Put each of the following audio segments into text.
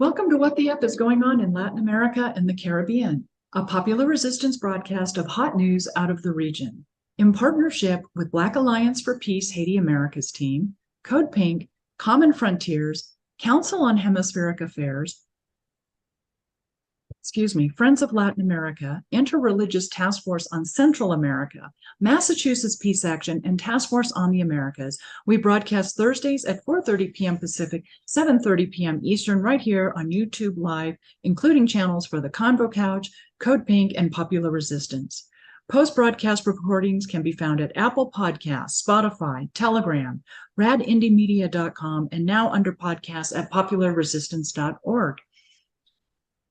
Welcome to What the F is Going On in Latin America and the Caribbean, a popular resistance broadcast of hot news out of the region. In partnership with Black Alliance for Peace Haiti America's team, Code Pink, Common Frontiers, Council on Hemispheric Affairs, Friends of Latin America, Interreligious Task Force on Central America, Massachusetts Peace Action, and Task Force on the Americas. We broadcast Thursdays at 4:30 p.m. Pacific, 7:30 p.m. Eastern, right here on YouTube Live, including channels for The Convo Couch, Code Pink, and Popular Resistance. Post-broadcast recordings can be found at Apple Podcasts, Spotify, Telegram, radindiemedia.com, and now under podcasts at popularresistance.org.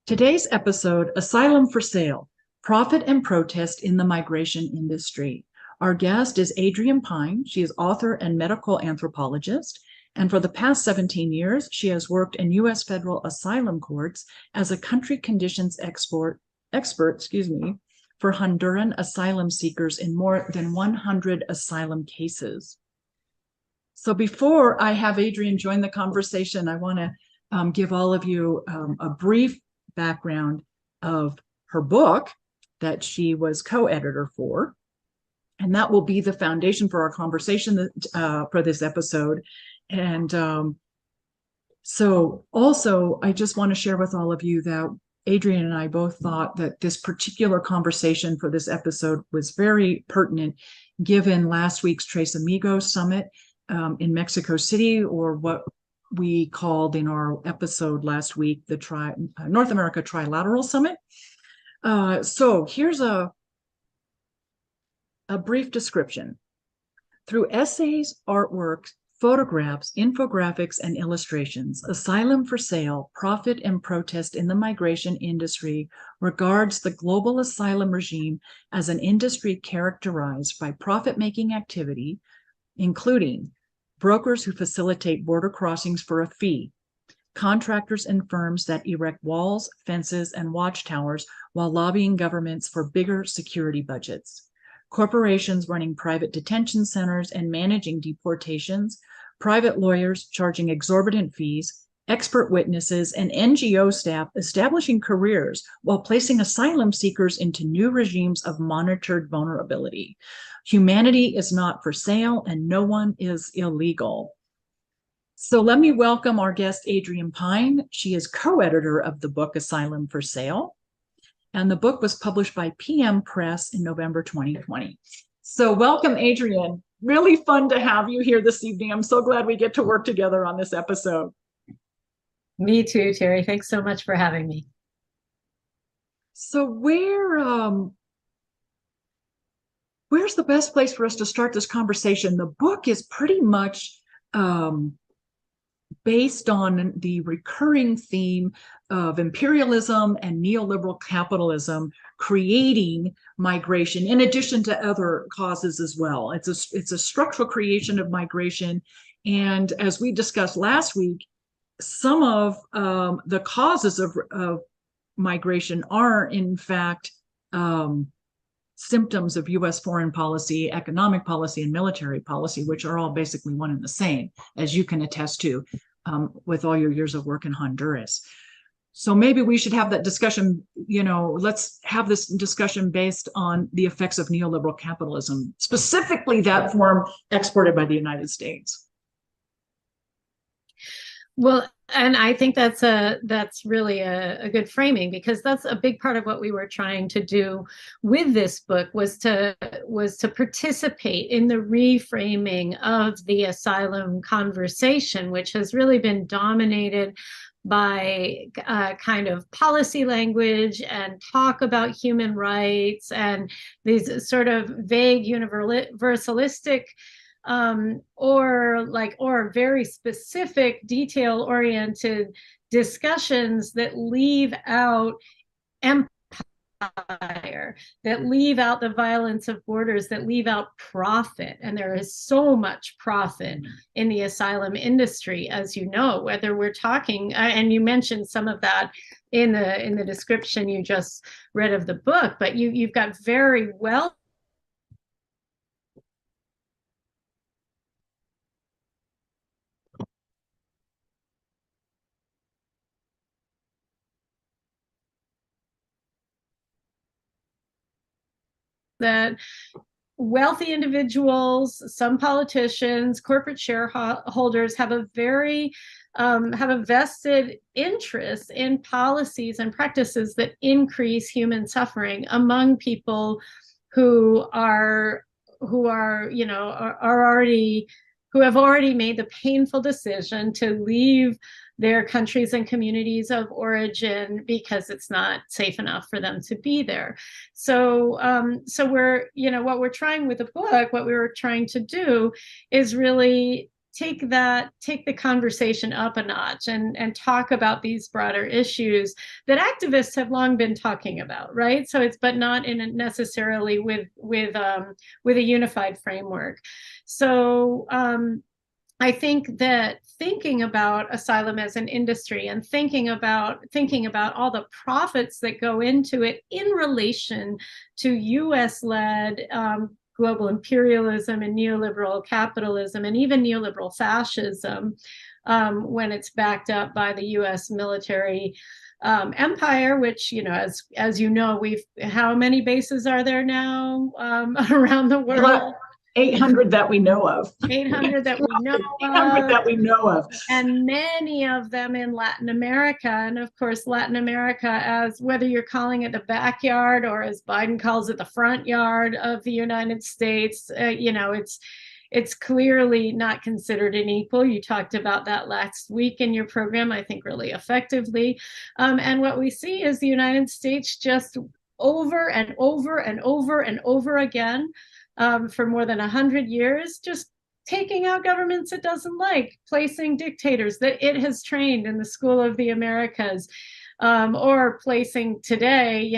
Today's episode, Asylum for Sale, Profit and Protest in the Migration Industry. Our guest is Adrienne Pine. She is author and medical anthropologist, and for the past 17 years, she has worked in U.S. federal asylum courts as a country conditions expert for Honduran asylum seekers in more than 100 asylum cases. So before I have Adrienne join the conversation, I want to give all of you a brief background of her book that she was co-editor for, and that will be the foundation for our conversation for this episode. And so also I just want to share with all of you that Adrienne and I both thought that this particular conversation for this episode was very pertinent given last week's Tres Amigos Summit in Mexico City, or what we called in our episode last week the North America Trilateral Summit. So here's a brief description. Through essays, artwork, photographs, infographics, and illustrations, Asylum for Sale, Profit and Protest in the Migration Industry regards the global asylum regime as an industry characterized by profit-making activity, including brokers who facilitate border crossings for a fee, contractors and firms that erect walls, fences, and watchtowers while lobbying governments for bigger security budgets, corporations running private detention centers and managing deportations, private lawyers charging exorbitant fees, expert witnesses, and NGO staff establishing careers while placing asylum seekers into new regimes of monitored vulnerability. Humanity is not for sale and no one is illegal. So let me welcome our guest, Adrienne Pine. She is co-editor of the book Asylum for Sale, and the book was published by PM Press in November 2020. So welcome, Adrienne. Really fun to have you here this evening. I'm so glad we get to work together on this episode. Me too, Terry. Thanks so much for having me. So where's the best place for us to start this conversation? The book is pretty much based on the recurring theme of imperialism and neoliberal capitalism creating migration, in addition to other causes as well. It's a structural creation of migration. And as we discussed last week, some of the causes of migration are, in fact, symptoms of U.S. foreign policy, economic policy, and military policy, which are all basically one and the same, as you can attest to with all your years of work in Honduras. So maybe we should have that discussion, let's have this discussion based on the effects of neoliberal capitalism, specifically that form exported by the United States. Well, and I think that's really a good framing, because that's a big part of what we were trying to do with this book was to participate in the reframing of the asylum conversation, which has really been dominated by kind of policy language and talk about human rights and these sort of vague universalistic or very specific detail-oriented discussions that leave out empire, that leave out the violence of borders, that leave out profit. And there is so much profit in the asylum industry, as you know, whether we're talking, and you mentioned some of that in the description you just read of the book, but you've got very well that wealthy individuals, some politicians, corporate shareholders have a vested interest in policies and practices that increase human suffering among people who are already, who have already made the painful decision to leave their countries and communities of origin because it's not safe enough for them to be there. So we're, what we're trying with the book, what we were trying to do is really take the conversation up a notch and talk about these broader issues that activists have long been talking about, right? So but not necessarily with a unified framework. So I think that thinking about asylum as an industry and thinking about all the profits that go into it in relation to US-led global imperialism and neoliberal capitalism and even neoliberal fascism, when it's backed up by the US military empire, which, as you know, how many bases are there now around the world? 800 that we know of. 800 that we know 800 that we know of. And many of them in Latin America. And of course, Latin America, as whether you're calling it the backyard or as Biden calls it, the front yard of the United States, it's clearly not considered an equal. You talked about that last week in your program, I think really effectively. And what we see is the United States just over and over and over and over again, for more than 100 years, just taking out governments it doesn't like, placing dictators that it has trained in the School of the Americas, or placing today,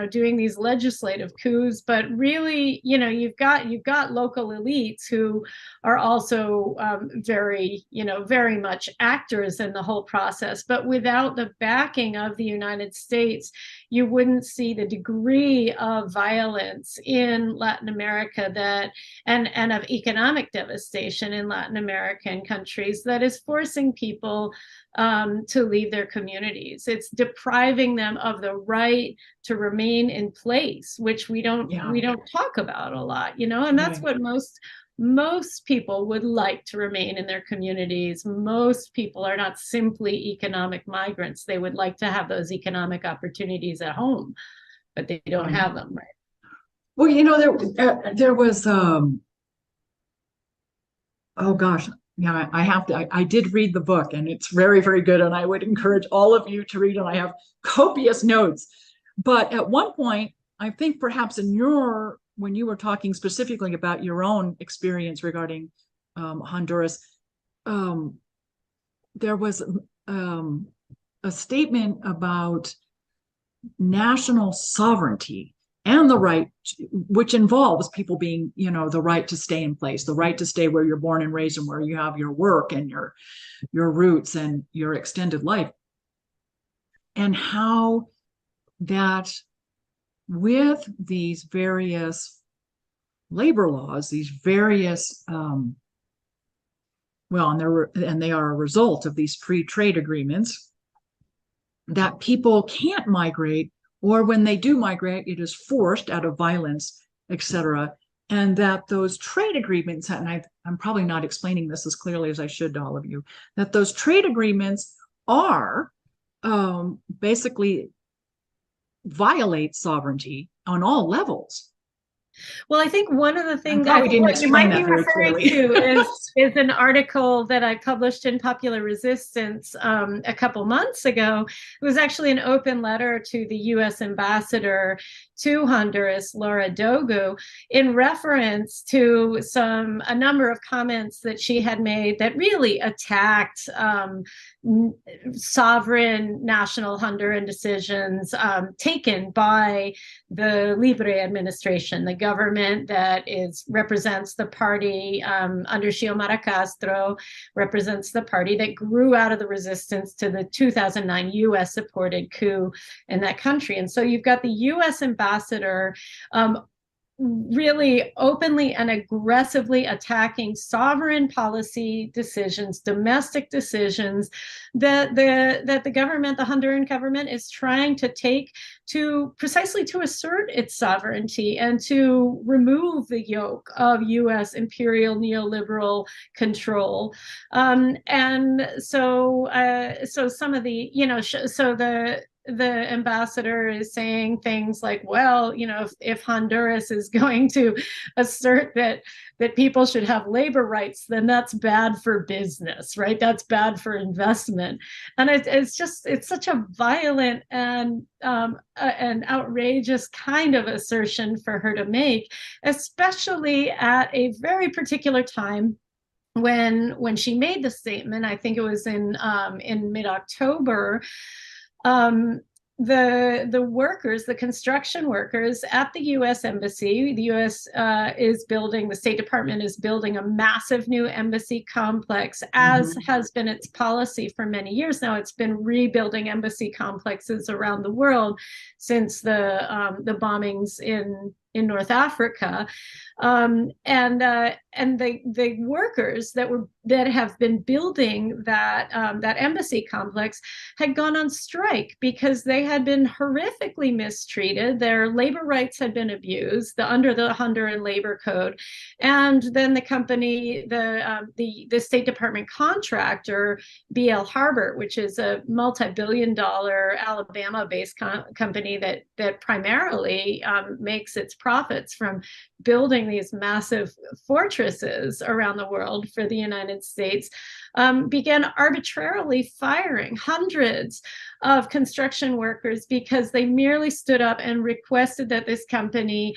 doing these legislative coups. But really, you've got local elites who are also very much actors in the whole process. But without the backing of the United States, you wouldn't see the degree of violence in Latin America and of economic devastation in Latin American countries that is forcing people to leave their communities. It's depriving them of the right to remain in place, which we don't talk about a lot, and that's what most people would like, to remain in their communities. Most people are not simply economic migrants. They would like to have those economic opportunities at home, but they don't have them, right? Well, there was oh gosh. Yeah, I did read the book, and it's very, very good. And I would encourage all of you to read it. I have copious notes. But at one point, I think perhaps when you were talking specifically about your own experience regarding Honduras, there was a statement about national sovereignty and the right, which involves people being, the right to stay in place, the right to stay where you're born and raised and where you have your work and your roots and your extended life. And how that with these various labor laws, these various, and they are a result of these free trade agreements, that people can't migrate, or when they do migrate, it is forced out of violence, etc. And that those trade agreements, and I'm probably not explaining this as clearly as I should to all of you, that those trade agreements are basically violate sovereignty on all levels. Well, I think one of the things I think what you might be referring to is an article that I published in Popular Resistance a couple months ago. It was actually an open letter to the U.S. ambassador to Honduras, Laura Dogu, in reference to a number of comments that she had made that really attacked sovereign national Honduran decisions taken by the Libre administration, the government that represents the party under Xiomara Castro, represents the party that grew out of the resistance to the 2009 U.S.-supported coup in that country. And so you've got the U.S. ambassador really openly and aggressively attacking sovereign policy decisions, domestic decisions that the government, the Honduran government, is trying to take to precisely to assert its sovereignty and to remove the yoke of U.S. imperial neoliberal control. And so some of the, so the ambassador is saying things like, well, if Honduras is going to assert that people should have labor rights, then that's bad for business, right? That's bad for investment. And it's such a violent and an outrageous kind of assertion for her to make, especially at a very particular time when she made the statement. I think it was in mid-October. The workers, the construction workers at the U.S. Embassy, the U.S. The State Department is building a massive new embassy complex, as has been its policy for many years now. It's been rebuilding embassy complexes around the world since the bombings in North Africa. And the workers that have been building that embassy complex had gone on strike because they had been horrifically mistreated. Their labor rights had been abused under the Honduran labor code. And then the company, the State Department contractor, BL Harbor, which is a multi-billion-dollar Alabama-based company that primarily makes its profits from building these massive fortresses around the world for the United States, began arbitrarily firing hundreds of construction workers because they merely stood up and requested that this company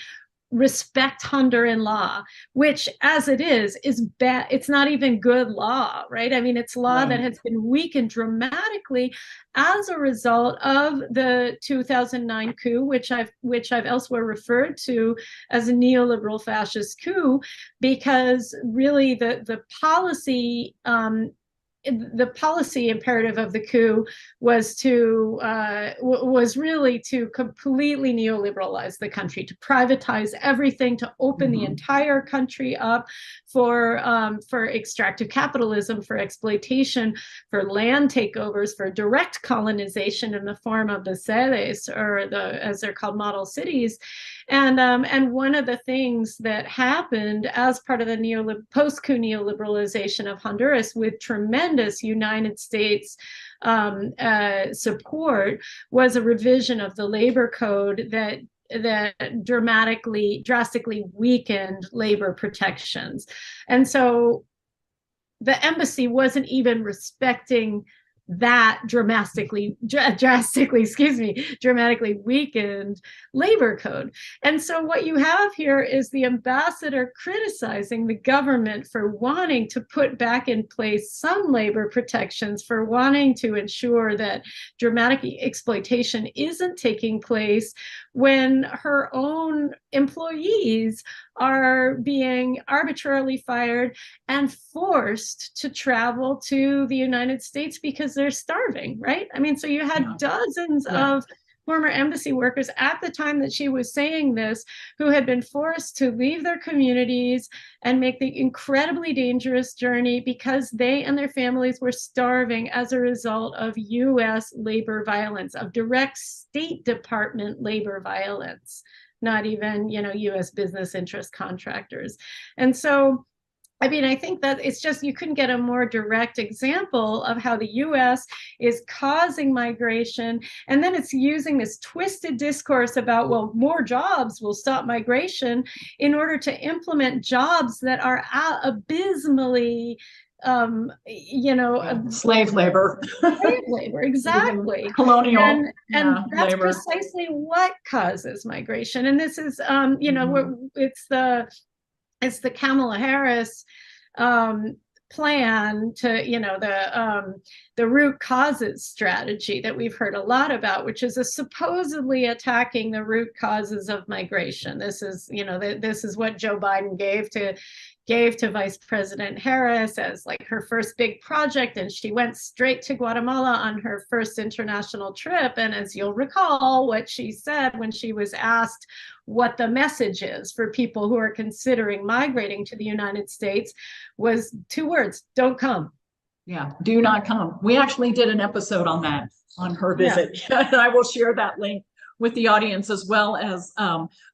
respect Honduran law, which, as it is bad. It's not even good law, right? I mean, it's law that has been weakened dramatically as a result of the 2009 coup, which I've elsewhere referred to as a neoliberal fascist coup, because really the policy imperative of the coup was really to completely neoliberalize the country, to privatize everything, to open the entire country up for extractive capitalism, for exploitation, for land takeovers, for direct colonization in the form of the sedes, or as they're called, model cities. And one of the things that happened as part of the post-coup neoliberalization of Honduras, with tremendous United States support, was a revision of the labor code that drastically weakened labor protections. And so the embassy wasn't even respecting that dramatically weakened labor code. And so what you have here is the ambassador criticizing the government for wanting to put back in place some labor protections, for wanting to ensure that dramatic exploitation isn't taking place, when her own employees are being arbitrarily fired and forced to travel to the United States because they're starving, right? I mean, so you had dozens of former embassy workers at the time that she was saying this, who had been forced to leave their communities and make the incredibly dangerous journey because they and their families were starving as a result of U.S. labor violence, of direct State Department labor violence, not even, U.S. business interest contractors. And so, I mean, I think that it's just, you couldn't get a more direct example of how the U.S. is causing migration. And then it's using this twisted discourse about, well, more jobs will stop migration, in order to implement jobs that are abysmally slave labor. Exactly. Colonial. And that's labor. Precisely what causes migration. And this is, it's the Kamala Harris plan to, the root causes strategy that we've heard a lot about, which is supposedly attacking the root causes of migration. This is, this is what Joe Biden gave to gave to Vice President Harris as like her first big project. And she went straight to Guatemala on her first international trip. And as you'll recall, what she said when she was asked what the message is for people who are considering migrating to the United States was 2 words: don't come. Yeah, do not come. We actually did an episode on that, on her visit. Yeah. I will share that link with the audience, as well as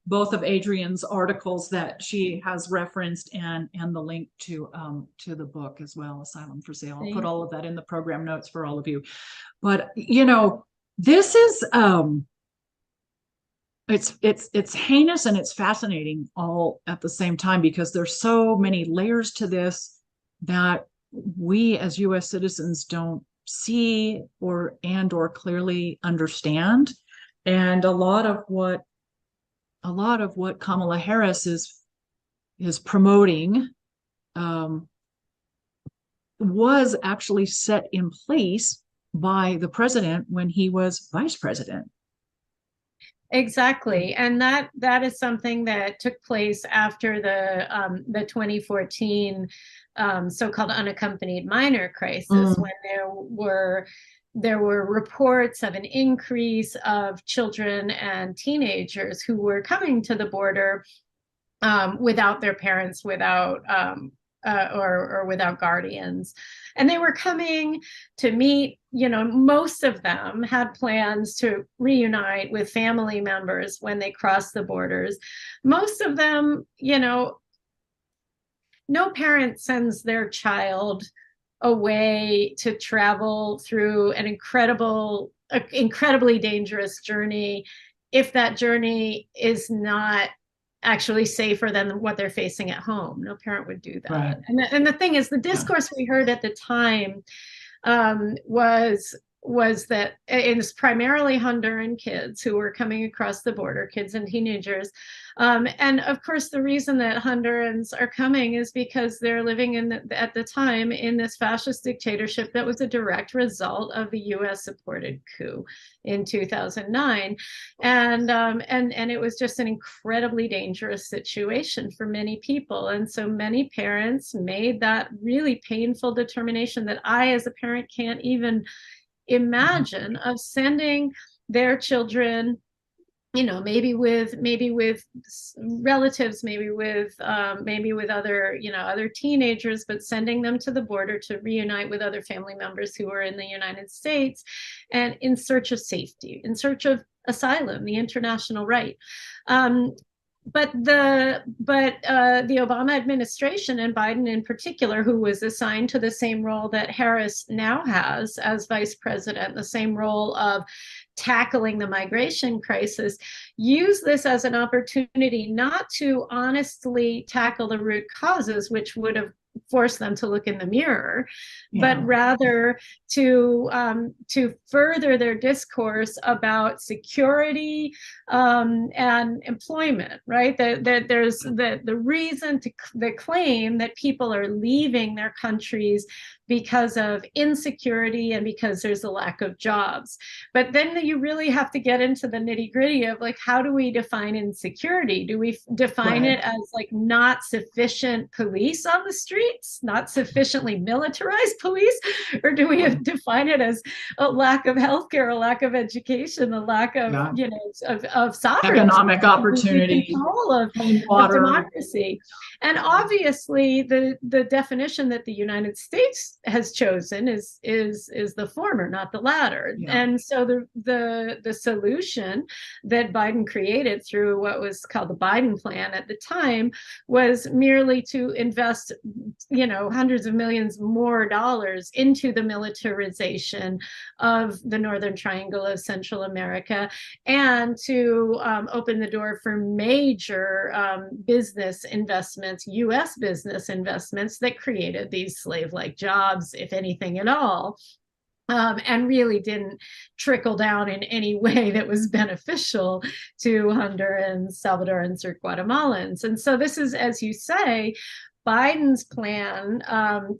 both of Adrienne's articles that she has referenced, and the link to the book as well, Asylum for Sale. I'll put all of that in the program notes for all of you. But you know, this is it's heinous and it's fascinating all at the same time, because there's so many layers to this that we as U.S. citizens don't see or clearly understand. And a lot of what Kamala Harris is promoting was actually set in place by the president when he was vice president. Exactly. And that is something that took place after the 2014 so-called unaccompanied minor crisis, when there were reports of an increase of children and teenagers who were coming to the border without their parents, or without guardians. And they were coming to meet, you know, most of them had plans to reunite with family members when they crossed the borders. Most of them, you know, no parent sends their child away to travel through an incredibly dangerous journey if that journey is not actually safer than what they're facing at home. No parent would do that. Right. And the thing is, the discourse we heard at the time was that it was primarily Honduran kids who were coming across the border, kids and teenagers. And of course, the reason that Hondurans are coming is because they're living at the time in this fascist dictatorship that was a direct result of the U.S. supported coup in 2009. And it was just an incredibly dangerous situation for many people. And so many parents made that really painful determination that I, as a parent, can't even imagine, of sending their children, you know, maybe with relatives, maybe with other, you know, other teenagers, but sending them to the border to reunite with other family members who are in the United States and in search of safety, in search of asylum, the international right. But the Obama administration, and Biden in particular, who was assigned to the same role that Harris now has as vice president, the same role of tackling the migration crisis, use this as an opportunity not to honestly tackle the root causes, which would have forced them to look in the mirror, but rather to further their discourse about security and employment, right? That there's the reason to the claim that people are leaving their countries because of insecurity and because there's a lack of jobs. But then you really have to get into the nitty-gritty of, like, how do we define insecurity? Do we define it as like not sufficient police on the streets, not sufficiently militarized police, or do we define it as a lack of healthcare, a lack of education, a lack of you know of sovereignty, economic opportunity, control of democracy? And obviously, the definition that the United States has chosen is the former, not the latter. And so the solution that Biden created through what was called the Biden plan at the time was merely to invest, you know, hundreds of millions more dollars into the militarization of the Northern Triangle of Central America, and to open the door for major business investments, U.S. business investments that created these slave-like jobs, if anything at all, and really didn't trickle down in any way that was beneficial to Hondurans, Salvadorans, or Guatemalans. And so this is, as you say, Biden's plan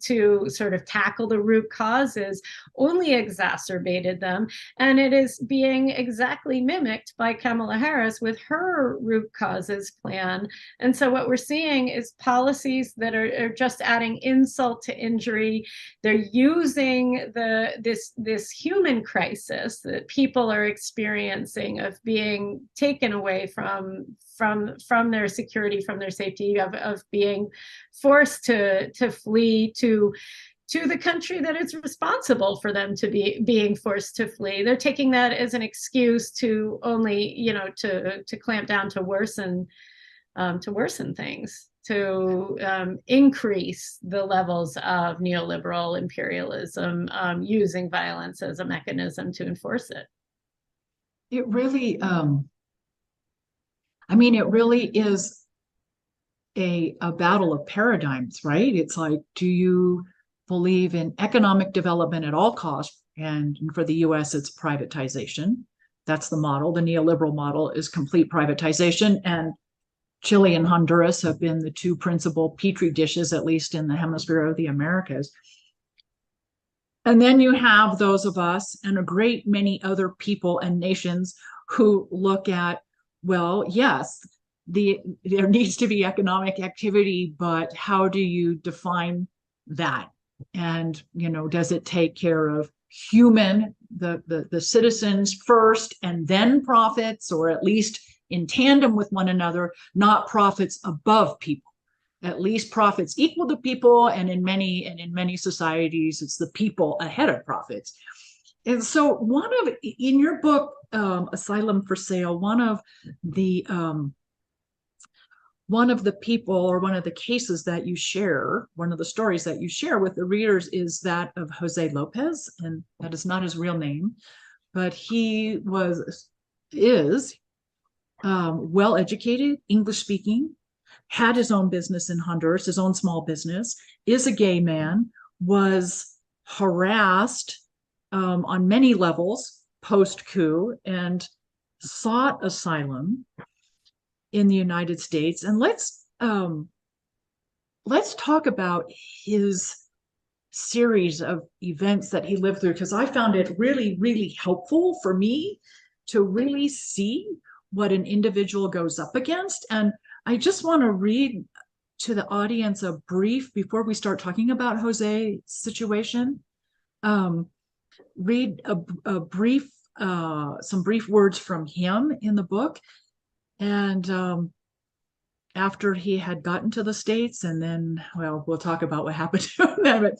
to sort of tackle the root causes only exacerbated them. And it is being exactly mimicked by Kamala Harris with her root causes plan. And so what we're seeing is policies that are just adding insult to injury. They're using this human crisis that people are experiencing of being taken away from their security, from their safety, of being forced to flee to the country that is responsible for them to be being forced to flee. They're taking that as an excuse to only, to clamp down, to worsen things, to increase the levels of neoliberal imperialism, using violence as a mechanism to enforce it. It really, it really is a battle of paradigms, right? It's like, do you believe in economic development at all costs? And for the US, it's privatization. That's the model. The neoliberal model is complete privatization. And Chile and Honduras have been the two principal petri dishes, at least in the hemisphere of the Americas. And then you have those of us and a great many other people and nations who look at, well, yes, there needs to be economic activity, but how do you define that? And, does it take care of the citizens first and then profits, or at least in tandem with one another, not profits above people? At least profits equal to people, and in many societies, it's the people ahead of profits. And so in your book, Asylum for Sale, one of the people, or one of the cases that you share, one of the stories that you share with the readers, is that of Jose Lopez, and that is not his real name, but he is well-educated, English-speaking, had his own business in Honduras, his own small business, is a gay man, was harassed on many levels post-coup, and sought asylum in the United States. And let's talk about his series of events that he lived through, because I found it really, really helpful for me to really see what an individual goes up against. And I just want to read to the audience a brief, before we start talking about Jose's situation, read a brief, some brief words from him in the book. And after he had gotten to the States, and then, well, we'll talk about what happened to him then. But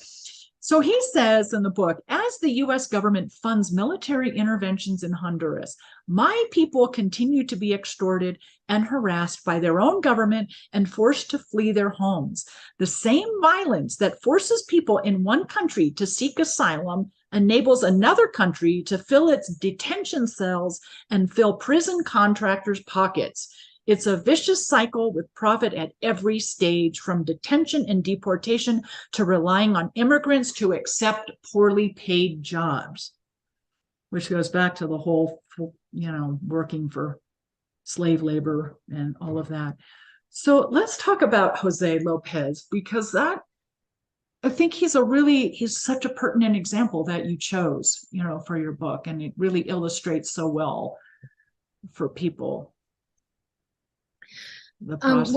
so he says in the book, as the US government funds military interventions in Honduras, my people continue to be extorted and harassed by their own government and forced to flee their homes. The same violence that forces people in one country to seek asylum enables another country to fill its detention cells and fill prison contractors' pockets. It's a vicious cycle with profit at every stage, from detention and deportation to relying on immigrants to accept poorly paid jobs, which goes back to the whole, working for slave labor and all of that. So let's talk about Jose Lopez, because I think he's such a pertinent example that you chose, for your book, and it really illustrates so well for people the process.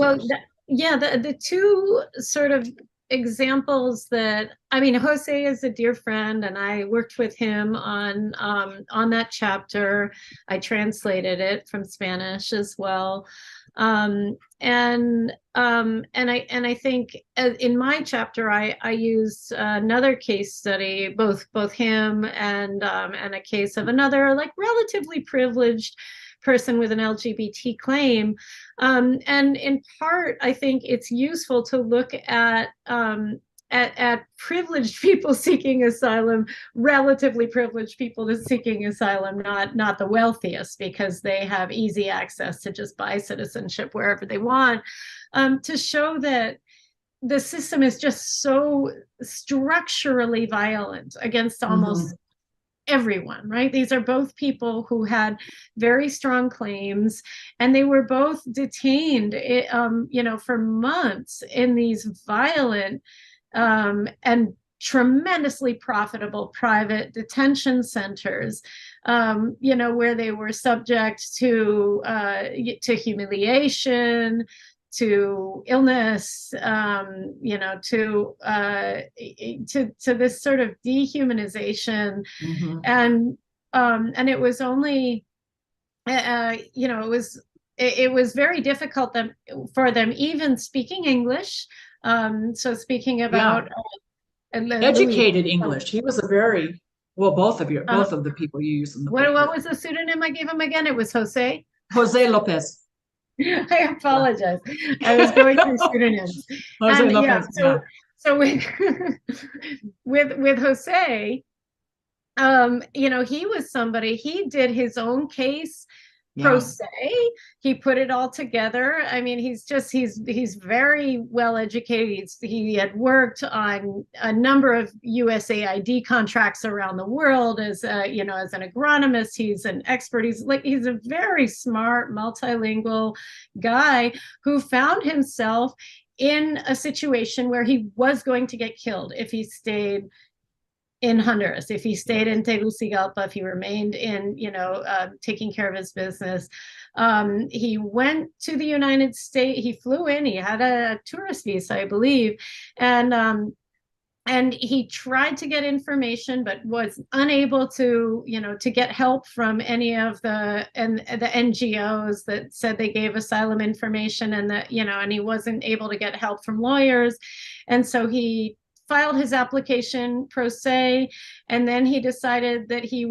The two sort of examples that, Jose is a dear friend, and I worked with him on that chapter. I translated it from Spanish as well. And I think in my chapter, I used another case study, both him and a case of another relatively privileged person with an LGBT claim. And in part, I think it's useful to look at privileged people seeking asylum, relatively privileged people seeking asylum, not the wealthiest, because they have easy access to just buy citizenship wherever they want, to show that the system is just so structurally violent against almost everyone, right? These are both people who had very strong claims, and they were both detained, for months in these violent and tremendously profitable private detention centers, where they were subject to humiliation, to illness, to this sort of dehumanization. Mm-hmm. And it was only, it was very difficult for them even speaking English. So speaking about educated Louis. English. He was a very well, both of the people you use in the book. What was the pseudonym I gave him again? It was Jose. Jose Lopez. I apologize. I was going through pseudonyms. Jose Lopez. So with Jose, he was somebody, he did his own case pro se. He put it all together. I mean, he's very well educated. He had worked on a number of USAID contracts around the world as as an agronomist. He's an expert. He's a very smart, multilingual guy who found himself in a situation where he was going to get killed if he stayed in Honduras, if he stayed in Tegucigalpa, if he remained in, taking care of his business. He went to the United States. He flew in. He had a tourist visa, I believe, and he tried to get information, but was unable to, to get help from any of the NGOs that said they gave asylum information, and that, and he wasn't able to get help from lawyers, and so he filed his application pro se, and then he decided that he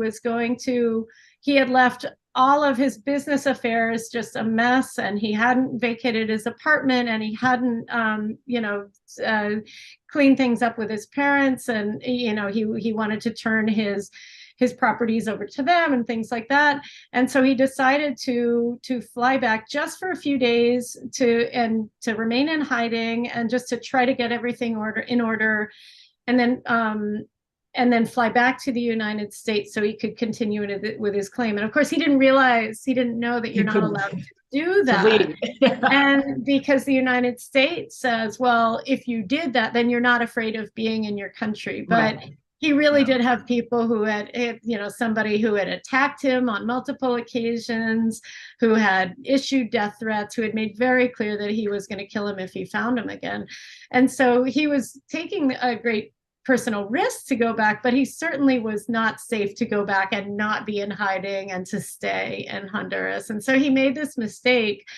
had left all of his business affairs just a mess, and he hadn't vacated his apartment, and he hadn't cleaned things up with his parents, and he wanted to turn his properties over to them and things like that. And so he decided to fly back just for a few days to remain in hiding, and just to try to get everything in order, and then fly back to the United States so he could continue with his claim. And of course, he didn't know that you're not allowed to do that. And because the United States says, well, if you did that, then you're not afraid of being in your country. But he really did have people who had, somebody who had attacked him on multiple occasions, who had issued death threats, who had made very clear that he was going to kill him if he found him again. And so he was taking a great personal risk to go back, but he certainly was not safe to go back and not be in hiding and to stay in Honduras. And so he made this mistake,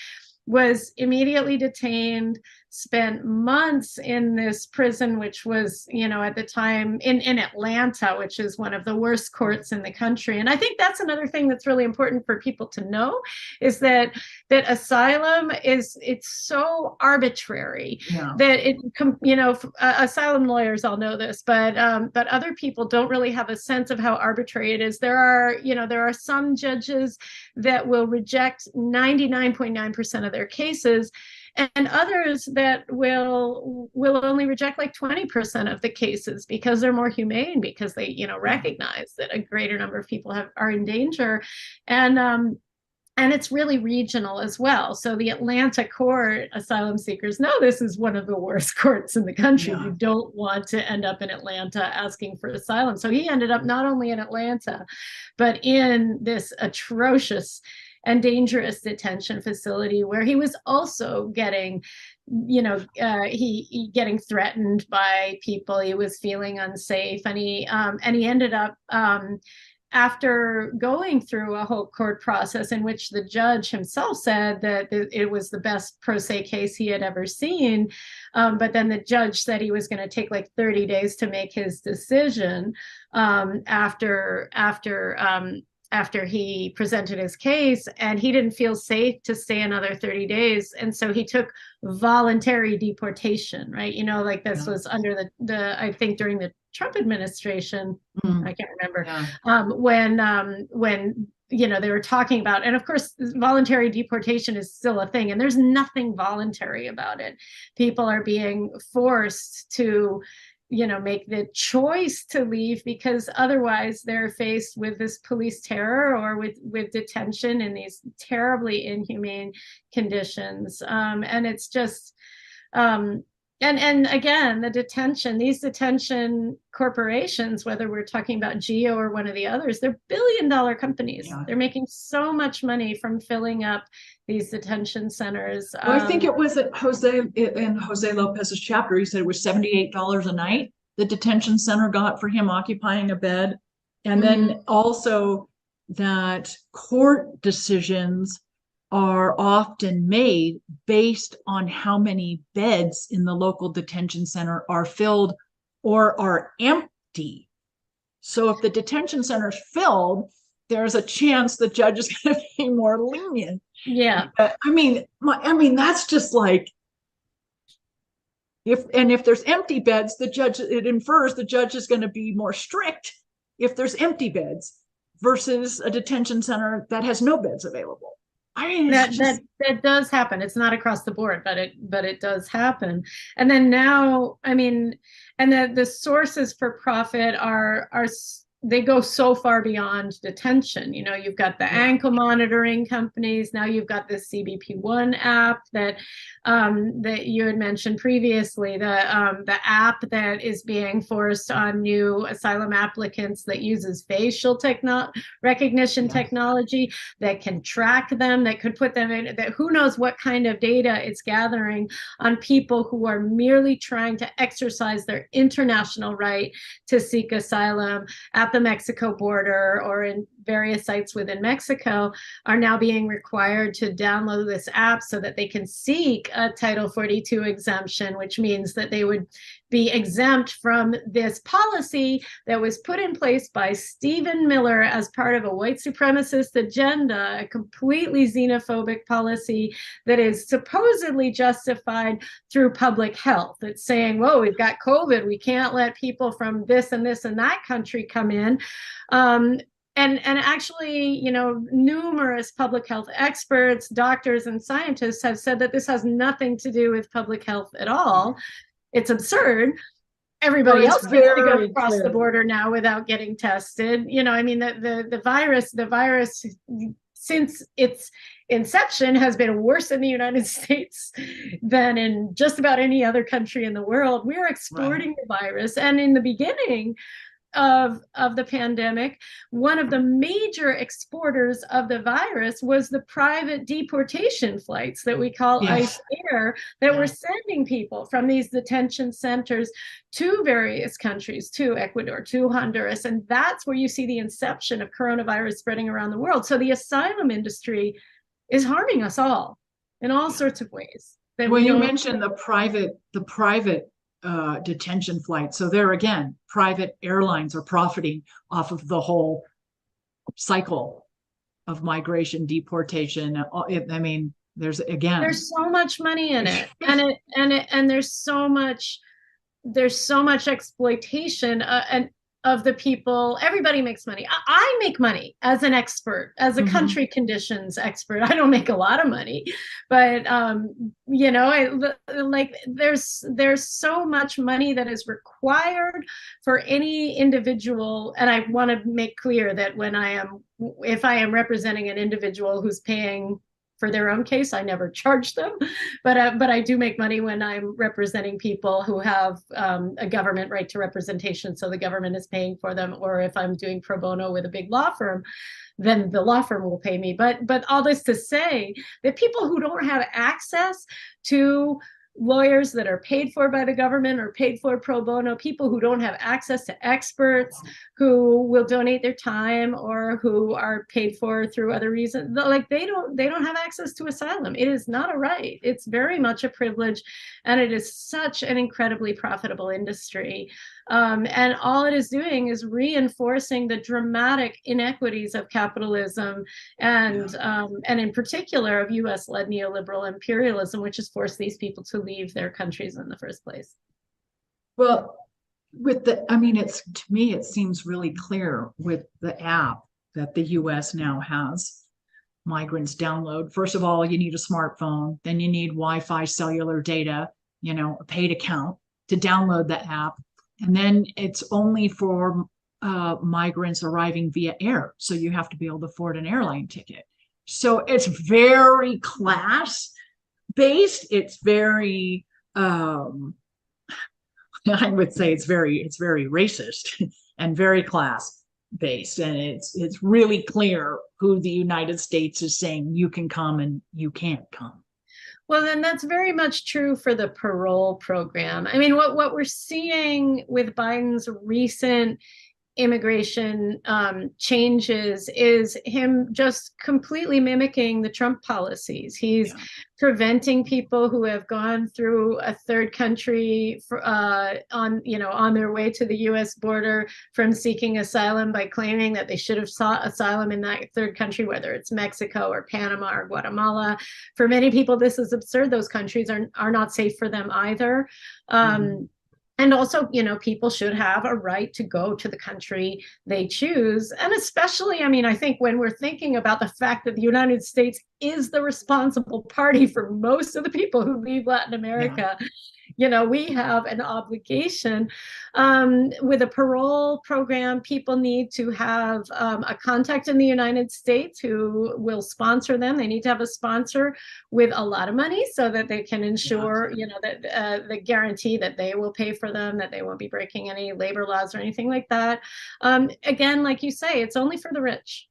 was immediately detained, spent months in this prison, which was, at the time in Atlanta, which is one of the worst courts in the country. And I think that's another thing that's really important for people to know, is that asylum it's so arbitrary that asylum lawyers all know this, but other people don't really have a sense of how arbitrary it is. There are some judges that will reject 99.9% of their cases, and others that will only reject like 20% of the cases, because they're more humane, because they recognize that a greater number of people are in danger. And it's really regional as well. So the Atlanta court, asylum seekers know this is one of the worst courts in the country. You don't want to end up in Atlanta asking for asylum. So he ended up not only in Atlanta, but in this atrocious and dangerous detention facility, where he was also getting, he getting threatened by people. He was feeling unsafe, and he ended up, after going through a whole court process in which the judge himself said that it was the best pro se case he had ever seen, but then the judge said he was going to take like 30 days to make his decision after he presented his case, and he didn't feel safe to stay another 30 days. And so he took voluntary deportation, right? This was under the I think during the Trump administration, I can't remember, when they were talking about, and of course, voluntary deportation is still a thing, and there's nothing voluntary about it. People are being forced to make the choice to leave, because otherwise they're faced with this police terror or with detention in these terribly inhumane conditions. And it's just, and again, these detention corporations, whether we're talking about Geo or one of the others, they're billion-dollar companies. Yeah. They're making so much money from filling up these detention centers. Well, I think it was in Jose Lopez's chapter. He said it was $78 a night the detention center got for him occupying a bed, and then also that court decisions are often made based on how many beds in the local detention center are filled or are empty. So if the detention center is filled, there's a chance the judge is going to be more lenient. Yeah. I mean, that's just like, if there's empty beds, it infers the judge is going to be more strict if there's empty beds versus a detention center that has no beds available. I mean, that does happen. It's not across the board, but it does happen. And then now, I mean, and the sources for profit are they go so far beyond detention. You've got the ankle monitoring companies. Now you've got this CBP1 app that you had mentioned previously, the app that is being forced on new asylum applicants that uses facial recognition technology that can track them, that could put them in, that who knows what kind of data it's gathering on people who are merely trying to exercise their international right to seek asylum at the Mexico border or in various sites within Mexico, are now being required to download this app so that they can seek a Title 42 exemption, which means that they would be exempt from this policy that was put in place by Stephen Miller as part of a white supremacist agenda, a completely xenophobic policy that is supposedly justified through public health. It's saying, whoa, we've got COVID, we can't let people from this and this and that country come in. And actually, numerous public health experts, doctors, and scientists have said that this has nothing to do with public health at all. It's absurd. Everybody else gets to go across the border now without getting tested. The virus, since its inception, has been worse in the United States than in just about any other country in the world. We're exporting the virus. And in the beginning of the pandemic, one of the major exporters of the virus was the private deportation flights that we call ICE Air, that were sending people from these detention centers to various countries, to Ecuador, to Honduras. And that's where you see the inception of coronavirus spreading around the world. So the asylum industry is harming us all in all sorts of ways. Well, you mentioned the private detention flight. So there again, private airlines are profiting off of the whole cycle of migration, deportation. I mean, there's so much money in it, and there's so much exploitation and of the people. Everybody makes money. I make money as an expert, as a country conditions expert. I don't make a lot of money, but there's so much money that is required for any individual. And I want to make clear that if I am representing an individual who's paying for their own case, I never charge them, but I do make money when I'm representing people who have a government right to representation, so the government is paying for them. Or if I'm doing pro bono with a big law firm, then the law firm will pay me. But all this to say that people who don't have access to lawyers that are paid for by the government or paid for pro bono, people who don't have access to experts who will donate their time or who are paid for through other reasons, like they don't have access to asylum. It is not a right. It's very much a privilege, and it is such an incredibly profitable industry. And all it is doing is reinforcing the dramatic inequities of capitalism and in particular of US-led neoliberal imperialism, which has forced these people to leave their countries in the first place. Well, to me, it seems really clear with the app that the US now has migrants download. First of all, you need a smartphone, then you need Wi-Fi cellular data, a paid account to download the app. And then it's only for migrants arriving via air. So you have to be able to afford an airline ticket. So it's very class based. It's very, I would say it's very racist and very class based. And it's really clear who the United States is saying you can come and you can't come. Well, then that's very much true for the parole program. I mean, what we're seeing with Biden's recent immigration changes is him just completely mimicking the Trump policies. He's preventing people who have gone through a third country on their way to the U.S. border from seeking asylum by claiming that they should have sought asylum in that third country, whether it's Mexico or Panama or Guatemala. For many people, this is absurd. Those countries are not safe for them either. And also, people should have a right to go to the country they choose. And especially, I mean, I think when we're thinking about the fact that the United States is the responsible party for most of the people who leave Latin America, we have an obligation. With a parole program, people need to have a contact in the United States who will sponsor them. They need to have a sponsor with a lot of money so that they can ensure, that the guarantee that they will pay for them, that they won't be breaking any labor laws or anything like that. Again, like you say, it's only for the rich.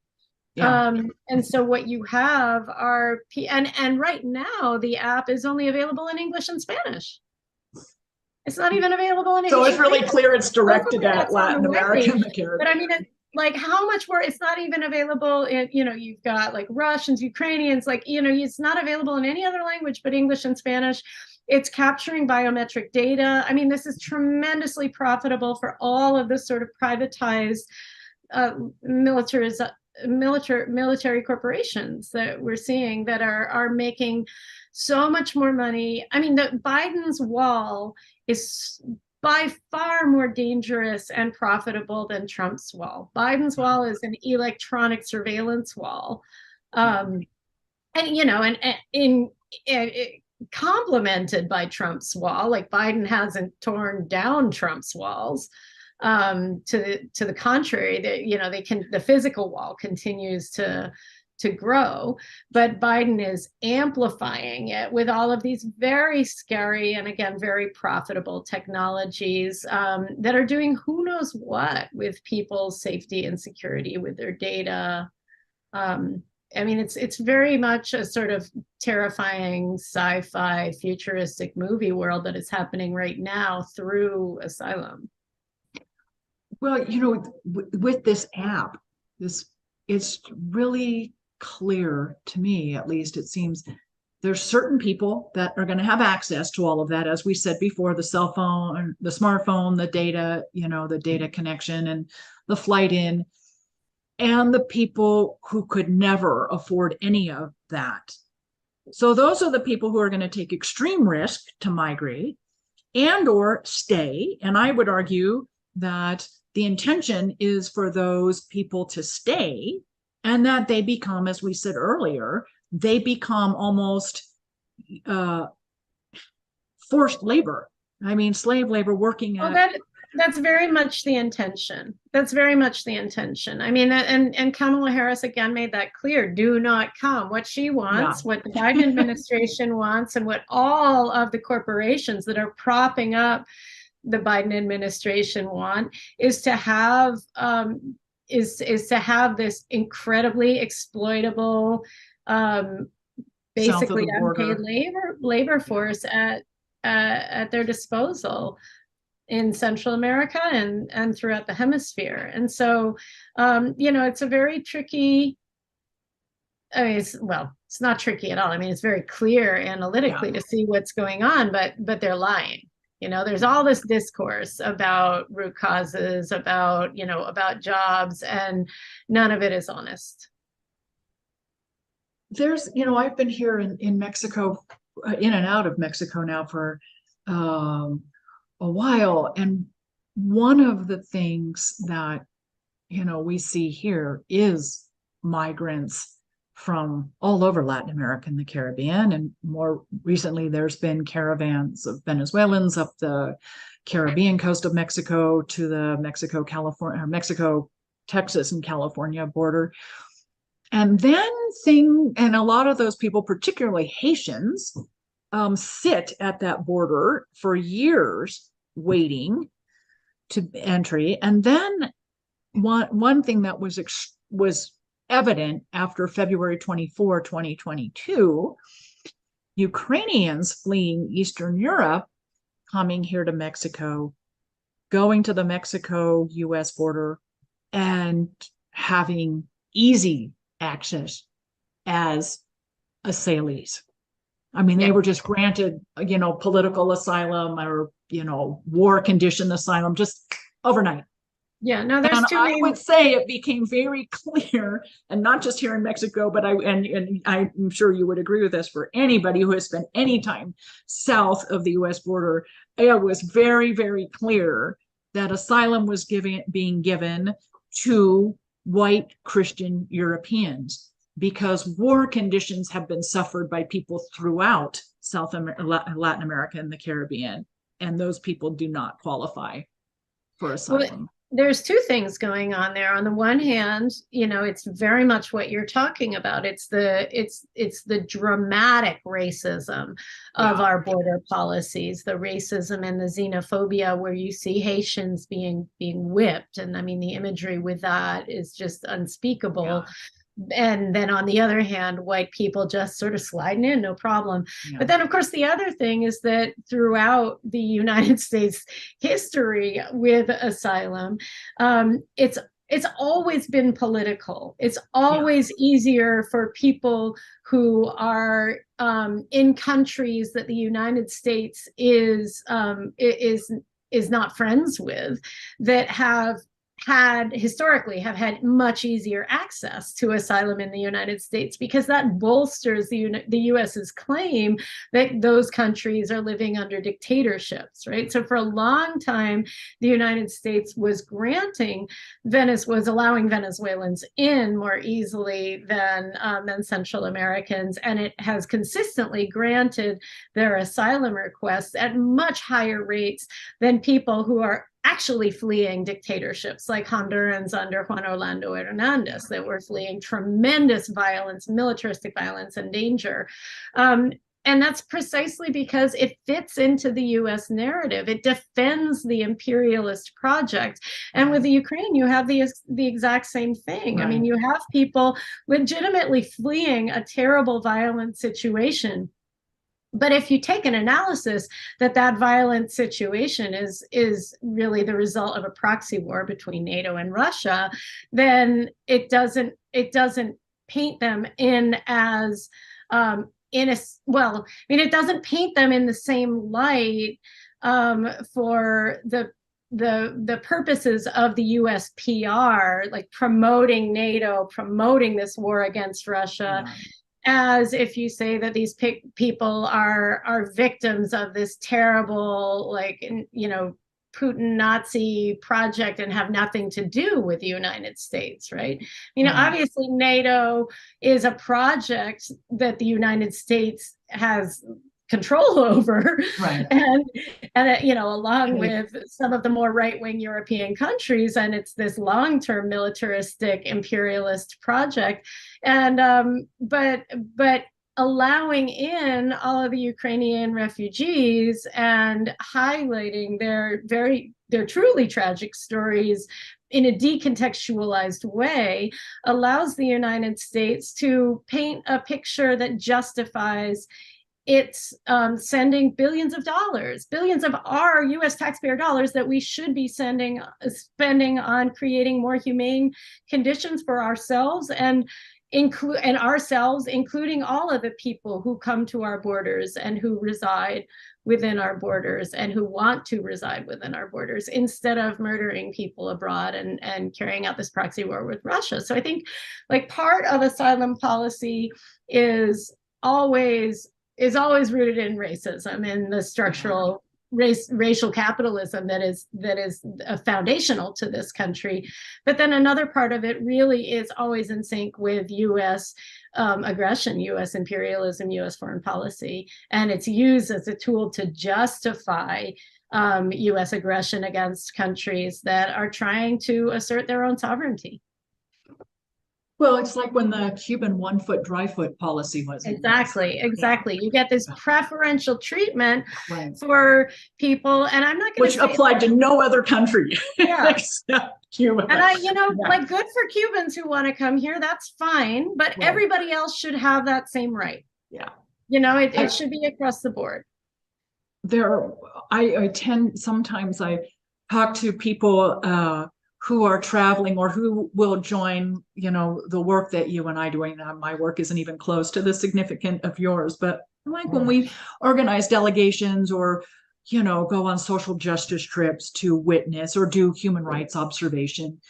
And so what you have are, and right now the app is only available in English and Spanish. It's not even available in English. So it's really clear it's directed at Latin America and the Caribbean. But I mean, like how much more, it's not even available in, you've got like Russians, Ukrainians, it's not available in any other language but English and Spanish. It's capturing biometric data. I mean, this is tremendously profitable for all of the sort of privatized military corporations that we're seeing that are making so much more money. I mean, Biden's wall is by far more dangerous and profitable than Trump's wall. Biden's wall is an electronic surveillance wall, complemented by Trump's wall. Like Biden hasn't torn down Trump's walls. To the contrary, that the physical wall continues to grow, but Biden is amplifying it with all of these very scary and again very profitable technologies that are doing who knows what with people's safety and security with their data. I mean, it's very much a sort of terrifying sci-fi futuristic movie world that is happening right now through Asylum. Well, with this app, it's really clear to me, at least it seems, there's certain people that are going to have access to all of that, as we said before, the cell phone, the smartphone, the data, the data connection and the flight in, and the people who could never afford any of that. So those are the people who are going to take extreme risk to migrate and or stay. And I would argue that the intention is for those people to stay, and that they become, as we said earlier, they become almost forced labor. I mean, slave labor, working at. That's very much the intention. That's very much the intention. I mean, and Kamala Harris again made that clear. Do not come. What she wants, what the Biden administration wants, and what all of the corporations that are propping up the Biden administration want is to have this incredibly exploitable, basically unpaid labor force at their disposal in Central America and throughout the hemisphere. And so, it's a very tricky. I mean, it's not tricky at all. I mean, it's very clear analytically to see what's going on, but they're lying. There's all this discourse about root causes, about jobs, and none of it is honest. There's, I've been here in Mexico, in and out of Mexico now for a while. And one of the things that, we see here is migrants from all over Latin America and the Caribbean. And more recently, there's been caravans of Venezuelans up the Caribbean coast of Mexico to the Mexico, Texas, and California border. And then and a lot of those people, particularly Haitians, sit at that border for years waiting to entry. And then one thing that was evident after February 24, 2022, Ukrainians fleeing Eastern Europe, coming here to Mexico, going to the Mexico-US border, and having easy access as asylees. I mean, they were just granted, political asylum or, war condition asylum just overnight. Yeah, no, there's two. I would say it became very clear, and not just here in Mexico, but I'm sure you would agree with this, for anybody who has spent any time south of the US border, it was very, very clear that asylum was being given to white Christian Europeans, because war conditions have been suffered by people throughout Latin America and the Caribbean, and those people do not qualify for asylum. Well, there's two things going on there. On the one hand, it's very much what you're talking about. It's the dramatic racism of our border policies, the racism and the xenophobia, where you see Haitians being whipped. And I mean, the imagery with that is just unspeakable. Yeah. And then on the other hand, white people just sort of sliding in, no problem. Yeah. But then, of course, the other thing is that throughout the United States history with asylum, it's always been political. It's always easier for people who are in countries that the United States is not friends with, that have historically had much easier access to asylum in the United States, because that bolsters the US's claim that those countries are living under dictatorships, right? So for a long time, the United States was allowing Venezuelans in more easily than Central Americans, and it has consistently granted their asylum requests at much higher rates than people who are actually fleeing dictatorships, like Hondurans under Juan Orlando Hernandez, that were fleeing tremendous violence, militaristic violence, and danger. And that's precisely because it fits into the US narrative. It defends the imperialist project. And with the Ukraine, you have the exact same thing. Right. I mean, you have people legitimately fleeing a terrible, violent situation. But if you take an analysis that violent situation is really the result of a proxy war between NATO and Russia, then it doesn't paint them in as it doesn't paint them in the same light for the purposes of the US PR, like promoting NATO, promoting this war against Russia. Yeah. As if you say that these people are victims of this terrible, Putin Nazi project and have nothing to do with the United States, right? Obviously NATO is a project that the United States has control over, right? And along with some of the more right-wing European countries, and it's this long-term militaristic imperialist project. And but allowing in all of the Ukrainian refugees and highlighting their truly tragic stories in a decontextualized way allows the United States to paint a picture that justifies it's sending billions of our US taxpayer dollars that we should be spending on creating more humane conditions for ourselves and including all of the people who come to our borders and who reside within our borders and who want to reside within our borders, instead of murdering people abroad and carrying out this proxy war with Russia. So I think part of asylum policy is always rooted in racism and the structural racial capitalism that is foundational to this country. But then another part of it really is always in sync with U.S. Aggression, U.S. imperialism, U.S. foreign policy, and it's used as a tool to justify U.S. aggression against countries that are trying to assert their own sovereignty. Well, it's like when the Cuban 1 foot dry foot policy was. Exactly. You get this preferential treatment right. for people, and I'm not going to which applied to no other country except Cuba. And like, good for Cubans who want to come here, that's fine, but everybody else should have that same right. Yeah. It should be across the board. Sometimes I talk to people who are traveling or who will join, the work that you and I doing. My work isn't even close to the significant of yours, but like when we organize delegations or, go on social justice trips to witness or do human rights observation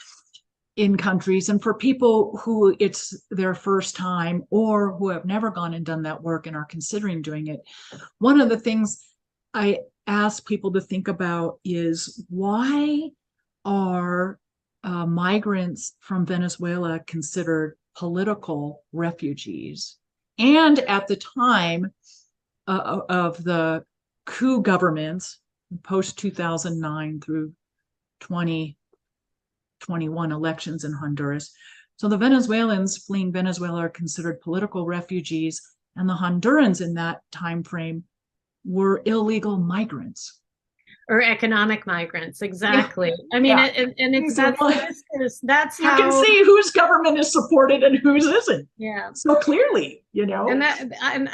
in countries. And for people who it's their first time or who have never gone and done that work and are considering doing it, one of the things I ask people to think about is, why are migrants from Venezuela considered political refugees? And at the time of the coup governments, post 2009 through 2021 elections in Honduras, so the Venezuelans fleeing Venezuela are considered political refugees, and the Hondurans in that time frame were illegal migrants. Or economic migrants, exactly. Yeah. I mean, and it's that's you how can see whose government is supported and whose isn't. Yeah. So clearly, And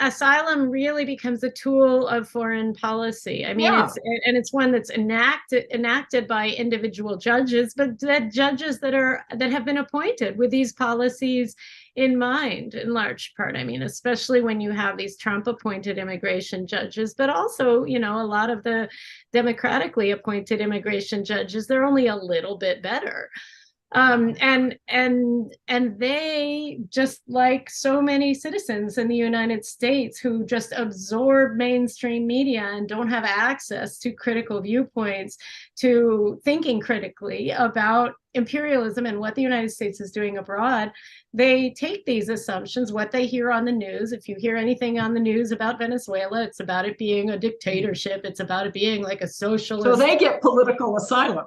asylum really becomes a tool of foreign policy. I mean, it's one that's enacted by individual judges, but judges that have been appointed with these policies in mind, in large part. I mean, especially when you have these Trump-appointed immigration judges, but also, a lot of the democratically appointed immigration judges, they're only a little bit better. And they, just like so many citizens in the United States who just absorb mainstream media and don't have access to critical viewpoints, to thinking critically about imperialism and what the United States is doing abroad, they take these assumptions, what they hear on the news. If you hear anything on the news about Venezuela, it's about it being a dictatorship. It's about it being like a socialist. So they get political asylum.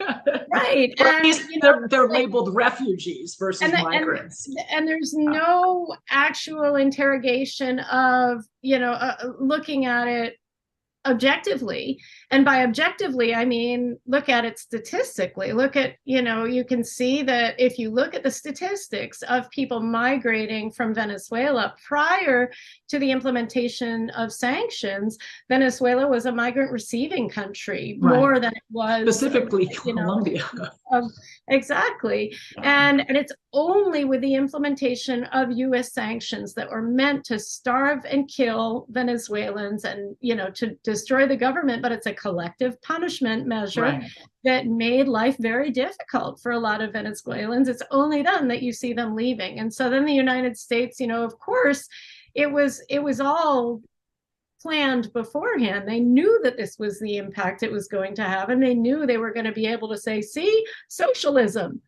Right. And they're labeled refugees versus migrants. And there's no actual interrogation of, looking at it objectively. And by objectively, I mean, look at it statistically. Look at, you can see that if you look at the statistics of people migrating from Venezuela prior to the implementation of sanctions, Venezuela was a migrant receiving country more than it was specifically Colombia. Exactly. And it's only with the implementation of U.S. sanctions that were meant to starve and kill Venezuelans and, to destroy the government, but it's a collective punishment measure that made life very difficult for a lot of Venezuelans. It's only then that you see them leaving. And so then the United States, of course, it was all planned beforehand. They knew that this was the impact it was going to have, and they knew they were going to be able to say, see, socialism.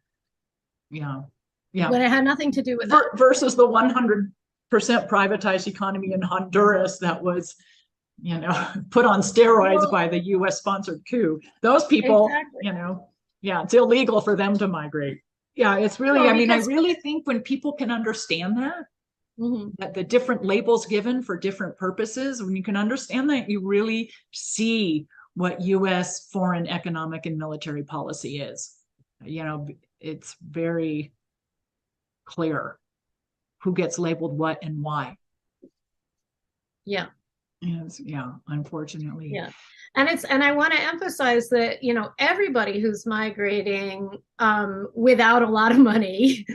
Yeah. When it had nothing to do with that. Versus the 100% privatized economy in Honduras that was, put on steroids by the U.S. sponsored coup. Those people, it's illegal for them to migrate. Yeah, it's really, I really think when people can understand that, that the different labels given for different purposes, when you can understand that, you really see what U.S. foreign economic and military policy is. It's very clear who gets labeled what and why. Yeah. Unfortunately. Yeah. And I want to emphasize that, everybody who's migrating without a lot of money,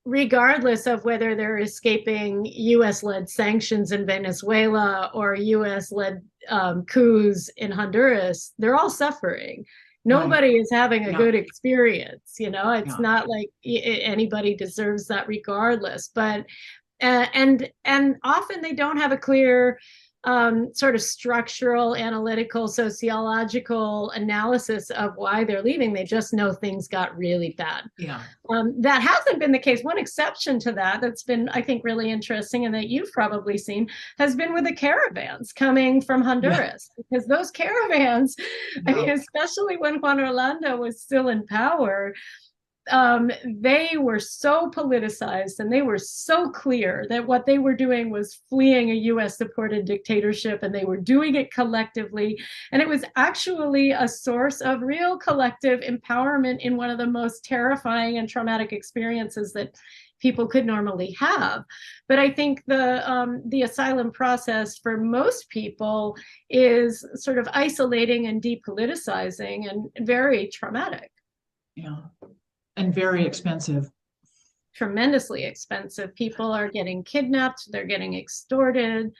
regardless of whether they're escaping US-led sanctions in Venezuela or US-led coups in Honduras, they're all suffering. Nobody is having a good experience. It's not like anybody deserves that regardless. But and often they don't have a clear sort of structural, analytical, sociological analysis of why they're leaving. They just know things got really bad. Yeah. That hasn't been the case. One exception to that that's been, I think, really interesting and that you've probably seen has been with the caravans coming from Honduras. Yeah. Because those caravans, I mean, especially when Juan Orlando was still in power, they were so politicized and they were so clear that what they were doing was fleeing a US supported dictatorship, and they were doing it collectively. And it was actually a source of real collective empowerment in one of the most terrifying and traumatic experiences that people could normally have. But I think the asylum process for most people is sort of isolating and depoliticizing and very traumatic. Yeah. And very expensive. Tremendously expensive. People are getting kidnapped, they're getting extorted,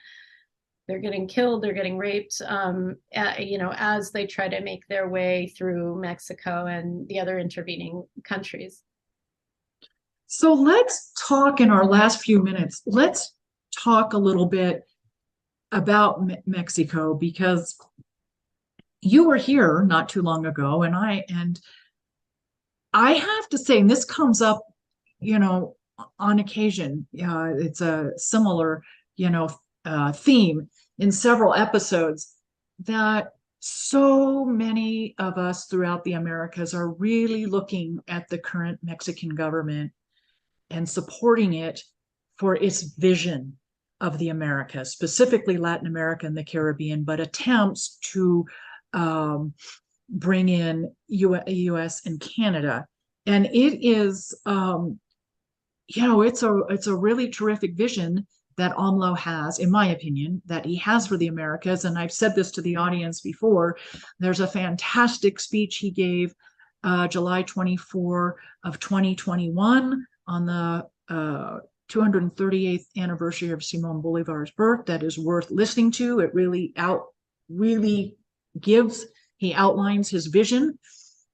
they're getting killed, they're getting raped, as they try to make their way through Mexico and the other intervening countries. So let's talk in our last few minutes. Let's talk a little bit about Mexico, because you were here not too long ago, and I have to say, and this comes up, on occasion, it's a similar, theme in several episodes, that so many of us throughout the Americas are really looking at the current Mexican government and supporting it for its vision of the Americas, specifically Latin America and the Caribbean, but attempts to bring in US and Canada. And it is, it's a really terrific vision that AMLO has, in my opinion, that he has for the Americas. And I've said this to the audience before. There's a fantastic speech he gave July 24 of 2021 on the 238th anniversary of Simón Bolívar's birth that is worth listening to. It really he outlines his vision.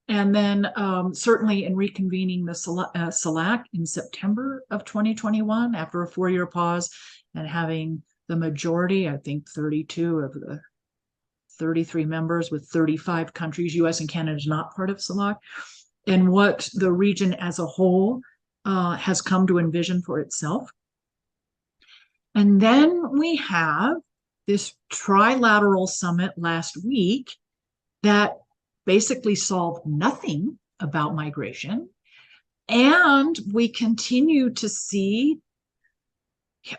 And then certainly in reconvening the SELAC in September of 2021, after a 4-year pause, and having the majority, I think 32 of the 33 members with 35 countries, US and Canada is not part of SELAC, and what the region as a whole has come to envision for itself. And then we have this trilateral summit last week that basically solved nothing about migration. And we continue to see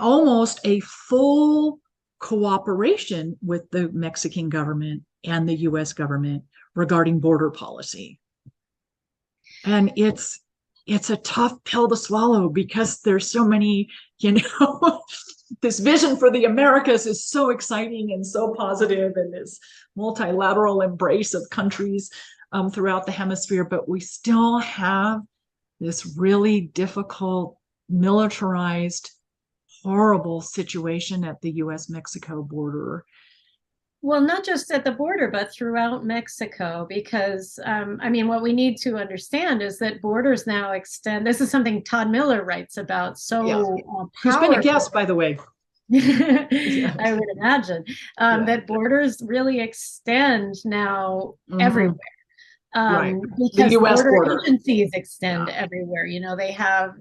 almost a full cooperation with the Mexican government and the US government regarding border policy. And it's a tough pill to swallow, because there's so many, this vision for the Americas is so exciting and so positive, and this multilateral embrace of countries throughout the hemisphere, but we still have this really difficult, militarized, horrible situation at the US-Mexico border. Well, not just at the border, but throughout Mexico, because, what we need to understand is that borders now extend. This is something Todd Miller writes about. Who's been a guest, by the way. I would imagine that borders really extend now everywhere. Because the US border agencies extend everywhere. They have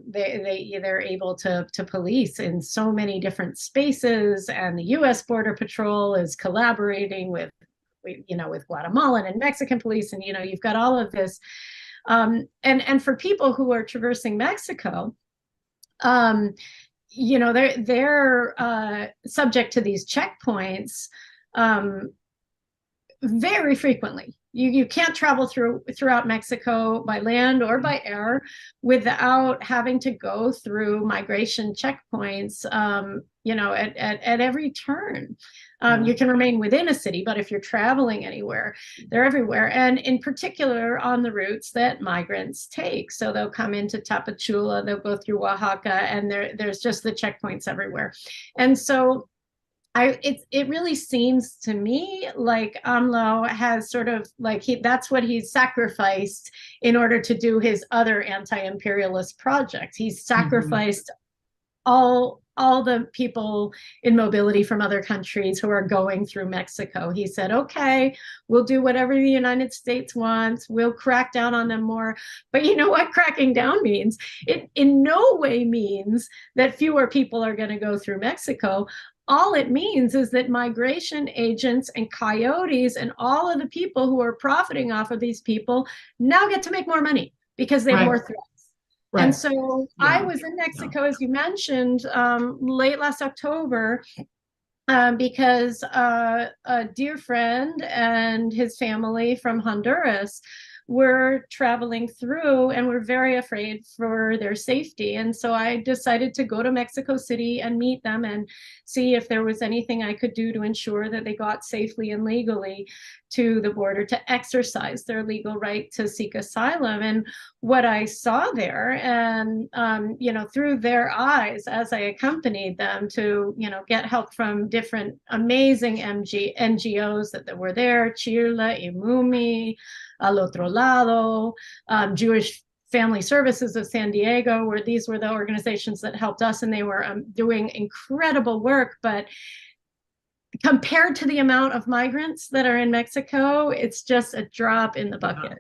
they're able to police in so many different spaces, and the US Border Patrol is collaborating with Guatemalan and Mexican police, and you've got all of this, and for people who are traversing Mexico, they're subject to these checkpoints very frequently. You can't travel throughout Mexico by land or by air without having to go through migration checkpoints, at every turn. You can remain within a city, but if you're traveling anywhere, they're everywhere. And in particular on the routes that migrants take. So they'll come into Tapachula, they'll go through Oaxaca, and there's just the checkpoints everywhere. And so it really seems to me like AMLO has sort of that's what he's sacrificed in order to do his other anti-imperialist projects. He's sacrificed all the people in mobility from other countries who are going through Mexico. He said, okay, we'll do whatever the United States wants. We'll crack down on them more. But you know what cracking down means? It in no way means that fewer people are going to go through Mexico. All it means is that migration agents and coyotes and all of the people who are profiting off of these people now get to make more money because they have more threats. Right. And so I was in Mexico, as you mentioned, late last October, because a dear friend and his family from Honduras were traveling through and were very afraid for their safety. And so I decided to go to Mexico City and meet them and see if there was anything I could do to ensure that they got safely and legally to the border to exercise their legal right to seek asylum. And what I saw there, and through their eyes as I accompanied them to get help from different amazing NGOs that were there, Chirla, Imumi, Al Otro Lado, Jewish Family Services of San Diego, where these were the organizations that helped us, and they were doing incredible work. But compared to the amount of migrants that are in Mexico, it's just a drop in the bucket.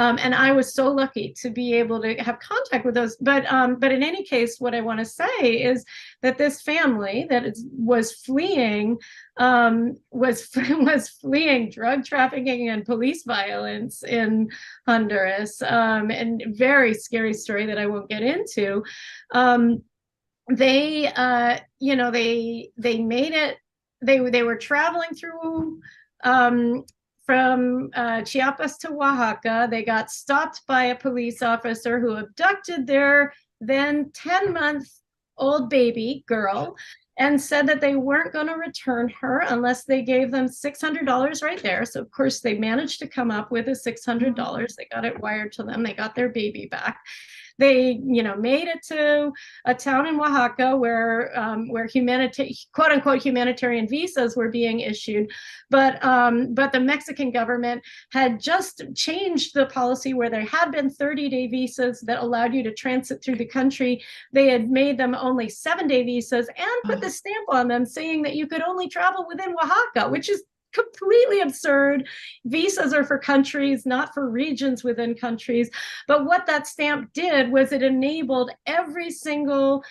And I was so lucky to be able to have contact with those. But in any case, what I want to say is that this family that was fleeing drug trafficking and police violence in Honduras, and very scary story that I won't get into. They made it. They were traveling through. From Chiapas to Oaxaca. They got stopped by a police officer who abducted their then 10-month-old baby girl and said that they weren't going to return her unless they gave them $600 right there. So, of course, they managed to come up with the $600. They got it wired to them. They got their baby back. They, made it to a town in Oaxaca where quote unquote humanitarian visas were being issued, but the Mexican government had just changed the policy where there had been 30-day visas that allowed you to transit through the country. They had made them only 7-day visas and put the stamp on them saying that you could only travel within Oaxaca, which is completely absurd. Visas are for countries, not for regions within countries. But what that stamp did was it enabled every single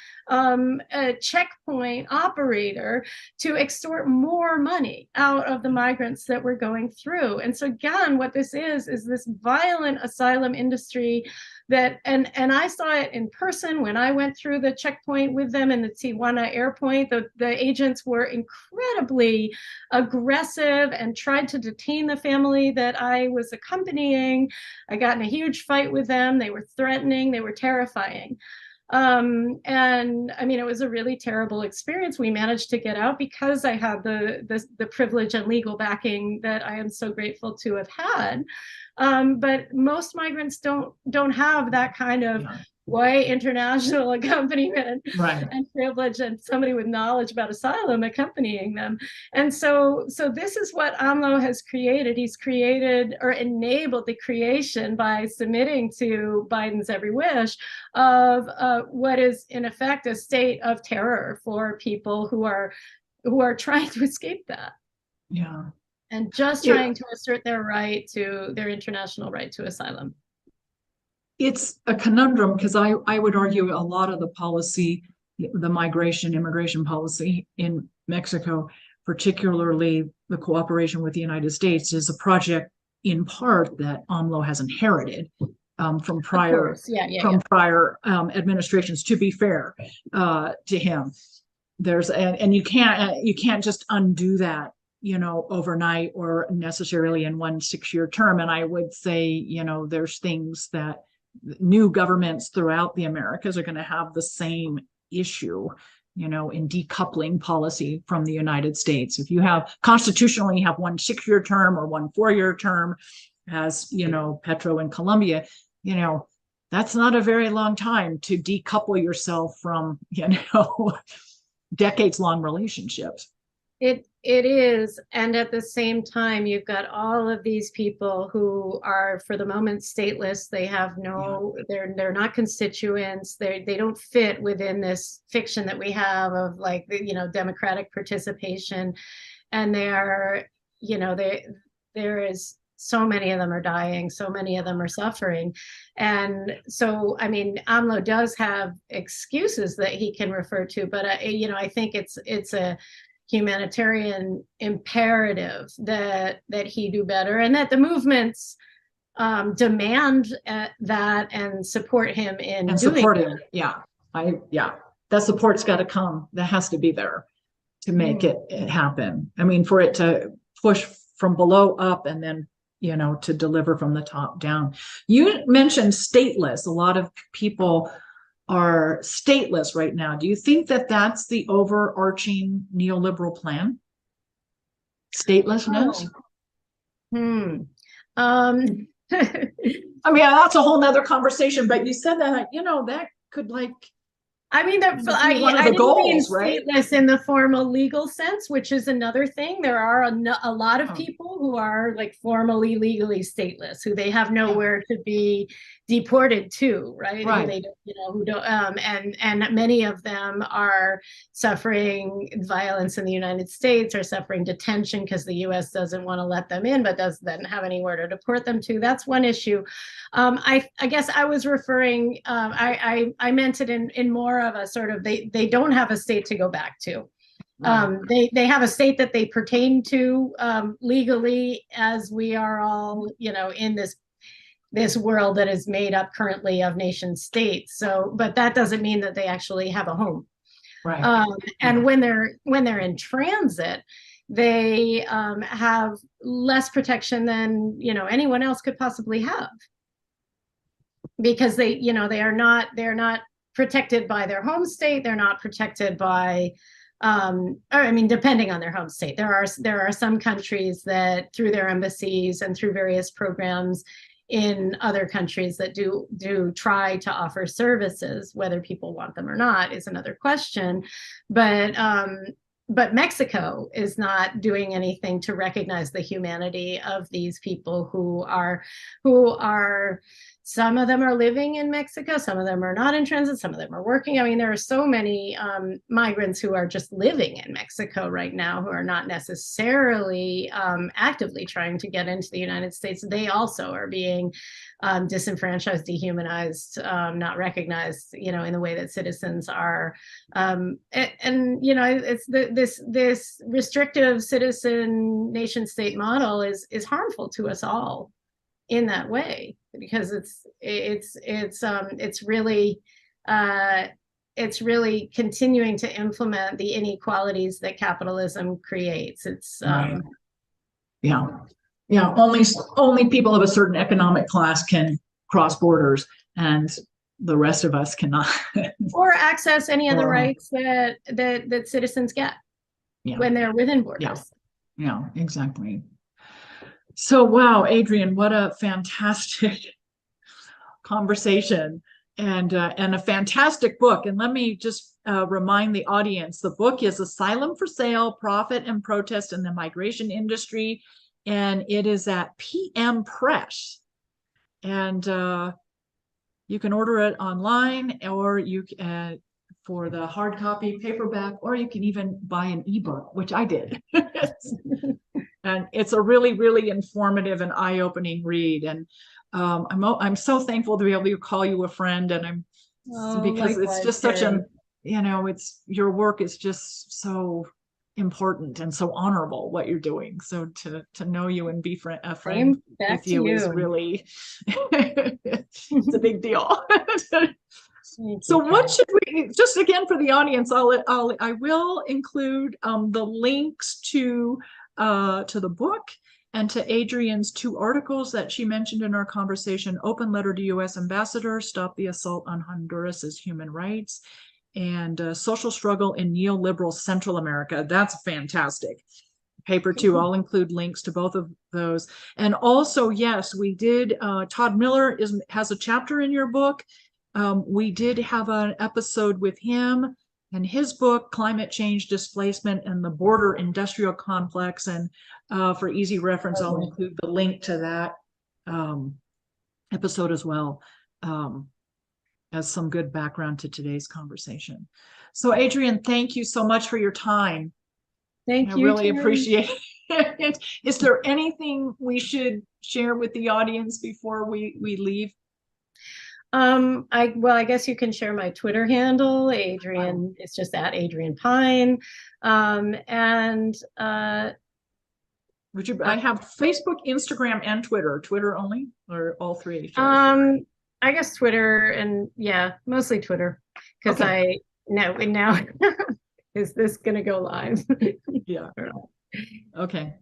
checkpoint operator to extort more money out of the migrants that were going through. And so again, what this is this violent asylum industry that, and I saw it in person when I went through the checkpoint with them in the Tijuana airport. The agents were incredibly aggressive and tried to detain the family that I was accompanying. I got in a huge fight with them. They were threatening, they were terrifying. And I mean, it was a really terrible experience. We managed to get out because I had the privilege and legal backing that I am so grateful to have had. But most migrants don't have that kind of white international accompaniment and privilege and somebody with knowledge about asylum accompanying them. And so this is what AMLO has created. He's created or enabled the creation by submitting to Biden's every wish of what is in effect a state of terror for people who are trying to escape that. Yeah. And just trying to assert their international right to asylum. It's a conundrum because I would argue a lot of the policy, the immigration policy in Mexico, particularly the cooperation with the United States, is a project in part that AMLO has inherited from prior administrations. To be fair to him, and you can't just undo that overnight or necessarily in 1 6-year term. And I would say there's things that new governments throughout the Americas are going to have the same issue, in decoupling policy from the United States. If you have constitutionally have 1 6-year term or 1 4-year term, as Petro in Colombia, that's not a very long time to decouple yourself from decades-long relationships. It is, and at the same time, you've got all of these people who are, for the moment, stateless. They have no, they're not constituents. They don't fit within this fiction that we have of like democratic participation, and they are, there is so many of them are dying, so many of them are suffering, and so I mean, AMLO does have excuses that he can refer to, but I think it's a humanitarian imperative that he do better, and that the movements demand that and support him in and doing support him. That support's got to come. That has to be there to make it happen. I mean, for it to push from below up and then to deliver from the top down. You mentioned stateless. A lot of people are stateless right now. Do you think that that's the overarching neoliberal plan? Statelessness? Oh. I mean, that's a whole nother conversation, but you said that, that could I mean, one of the goals, right? Stateless in the formal legal sense, which is another thing. There are a lot of people who are like formally, legally stateless, who they have nowhere to be deported to, right? Right. They who don't, and many of them are suffering violence in the United States, or suffering detention because the U.S. doesn't want to let them in, but doesn't have anywhere to deport them to. That's one issue. I guess I was referring. I meant it in more of a sort of they don't have a state to go back to. They have a state that they pertain to legally, as we are all in this world that is made up currently of nation states. So, but that doesn't mean that they actually have a home. Right. And when they're in transit, they have less protection than anyone else could possibly have, because they're not protected by their home state. They're not protected by depending on their home state. There are some countries that, through their embassies and through various programs in other countries, that do try to offer services. Whether people want them or not is another question. But Mexico is not doing anything to recognize the humanity of these people who are some of them are living in Mexico, some of them are not in transit, some of them are working. I mean, there are so many migrants who are just living in Mexico right now, who are not necessarily actively trying to get into the United States. They also are being disenfranchised, dehumanized, not recognized, in the way that citizens are. It's this restrictive citizen nation state model is harmful to us all in that way, because it's really continuing to implement the inequalities that capitalism creates. It's only people of a certain economic class can cross borders, and the rest of us cannot. Or access any other rights that citizens get when they're within borders. Yeah, exactly. So, wow, Adrienne, what a fantastic conversation, and a fantastic book. And let me just remind the audience, the book is Asylum for Sale, Profit and Protest in the Migration Industry, and it is at PM Press. And you can order it online, or you for the hard copy paperback, or you can even buy an ebook, which I did. And it's a really, really informative and eye-opening read. And I'm so thankful to be able to call you a friend. And because it's just such it's your work is just so important and so honorable, what you're doing. So to know you and be a friend with you is really it's a big deal. So what should we, just again for the audience, I will include the links to the book and to Adrienne's 2 articles that she mentioned in our conversation: Open Letter to U.S. Ambassador, Stop the Assault on Honduras's Human Rights, and Social Struggle in Neoliberal Central America. That's fantastic. Paper 2, I'll include links to both of those. And also, yes, we did, Todd Miller has a chapter in your book. We did have an episode with him And his book, Climate Change, Displacement, and the Border Industrial Complex. And for easy reference, I'll include the link to that episode as well, as some good background to today's conversation. So Adrienne, thank you so much for your time. Thank you. I really appreciate it. Is there anything we should share with the audience before we leave? I guess you can share my Twitter handle, Adrienne. It's just at Adrienne Pine. Would you? I have Facebook, Instagram, and Twitter. Twitter only, or all three? I guess Twitter, and yeah, mostly Twitter, because okay. now is this gonna go live? Yeah. Okay.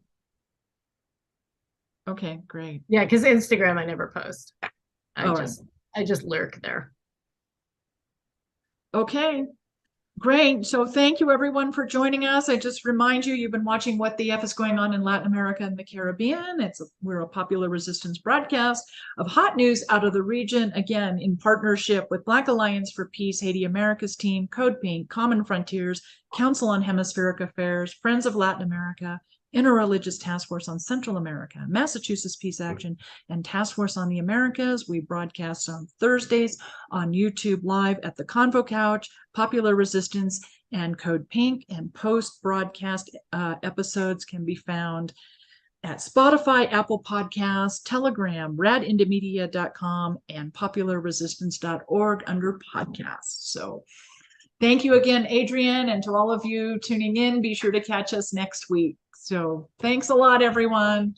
Okay, great. Yeah, because Instagram I never post. I just lurk there. Okay, great. So thank you everyone for joining us. I just remind you, you've been watching What the F is Going On in Latin America and the Caribbean. We're a popular resistance broadcast of hot news out of the region, again, in partnership with Black Alliance for Peace, Haiti America's team, Code Pink, Common Frontiers, Council on Hemispheric Affairs, Friends of Latin America, Interreligious Task Force on Central America, Massachusetts Peace Action, and Task Force on the Americas. We broadcast on Thursdays on YouTube Live at the Convo Couch, Popular Resistance, and Code Pink, and post-broadcast episodes can be found at Spotify, Apple Podcasts, Telegram, radindomedia.com, and popularresistance.org under podcasts. So thank you again, Adrienne, and to all of you tuning in, be sure to catch us next week. So thanks a lot, everyone.